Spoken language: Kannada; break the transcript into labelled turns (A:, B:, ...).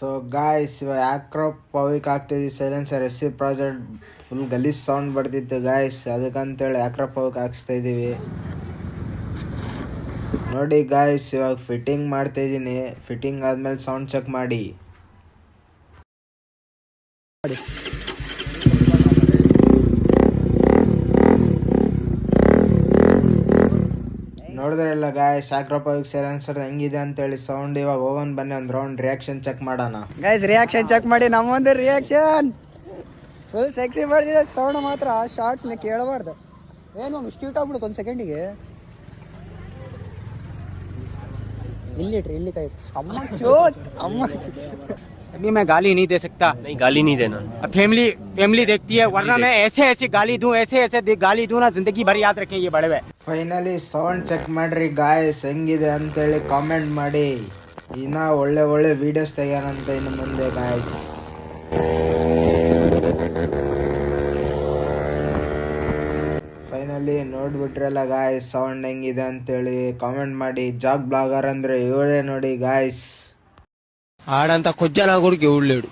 A: ಸೊ ಗಾಯ್ಸ್ ಇವಾಗ ಯಾಕ್ರೋ ಪವಿಕ್ ಆಗ್ತಿದ್ವಿ silencer S C project full ಗಲೀಜ್ ಸೌಂಡ್ ಬರ್ತಿತ್ತು ಗಾಯ್ಸ್, ಅದಕ್ಕಂತೇಳಿ ಯಾಕ್ರೋ ಪವಿಕ್ ಹಾಕ್ಸ್ತಾ ಇದ್ದೀವಿ. ನೋಡಿ ಗಾಯ್ಸ್ ಇವಾಗ ಫಿಟ್ಟಿಂಗ್ ಮಾಡ್ತಾ ಇದ್ದೀನಿ. ಫಿಟ್ಟಿಂಗ್ ಆದ್ಮೇಲೆ ಸೌಂಡ್ ಚೆಕ್ ಮಾಡಿ. ನೋಡಿದ್ರಲ್ಲ ಗಾಯ್ಸ್ ಯಾಕ್ರೋಪವಿಕ್ ಸೈಲೆನ್ಸರ್ ಹೆಂಗಿದೆ ಅಂತೇಳಿ ಸೌಂಡ್. ಇವಾಗ ಹೋಗೋನ್ ಬನ್ನಿ ಒಂದು ರೌಂಡ್ ರಿಯಾಕ್ಷನ್ ಚೆಕ್ ಮಾಡೋಣ.
B: ಗೈಸ್ ರಿಯಾಕ್ಷನ್ ಚೆಕ್ ಮಾಡಿ. ನಮ್ಮೊಂದು ರಿಯಾಕ್ಷನ್ ಫುಲ್ ಸೆಕ್ಸಿ ಬರ್ತಿದೆ. ಸೌಂಡ್ ಮಾತ್ರ ಶಾರ್ಟ್ಸ್ನ ಕೇಳಬಾರ್ದು. ಏನು ಸ್ಟ್ರೀಟ್ ಆಗ್ಬಿಡುತ್ತೆ ಒಂದು ಸೆಕೆಂಡಿಗೆ. ಇಲ್ಲಿ ಕೈ ಅಮ್ಮ ಚೋತ್ ಅಮ್ಮ.
C: अभी मैं गाली नहीं दे सकता.
D: नहीं गाली नहीं देना.
C: फैमिली देखती है, वरना मैं ऐसे गाली दूं, ऐसे गाली दूं ना, जिंदगी भर याद रखें ये बड़े हुए.
A: ಫೈನಲಿ ಸೌಂಡ್ ಚೆಕ್ ಮಾಡ್ರಿ ಗಾಯ್ಸ್ ಹೆಂಗಿದೆ ಅಂತೇಳಿ ಕಾಮೆಂಟ್ ಮಾಡಿ. ಇನ್ನ ಒಳ್ಳೆ ವಿಡಿಯೋಸ್ ತೆಗ್ಯಾನಂತ ಇನ್ನು ಮುಂದೆ ಗಾಯ್ಸ್. ಫೈನಲಿ ನೋಡ್ಬಿಟ್ರಲ್ಲ ಗಾಯ್ಸ್ ಸೌಂಡ್ ಹೆಂಗಿದೆ ಅಂತೇಳಿ ಕಾಮೆಂಟ್ ಮಾಡಿ. ಜಾಗ್ ಬ್ಲಾಗರ್ ಅಂದ್ರೆ ಇವರೇ ನೋಡಿ ಗಾಯ್ಸ್.
C: ఆడంతా కొజ్జనా కొడుకు ఎవడు లేడు.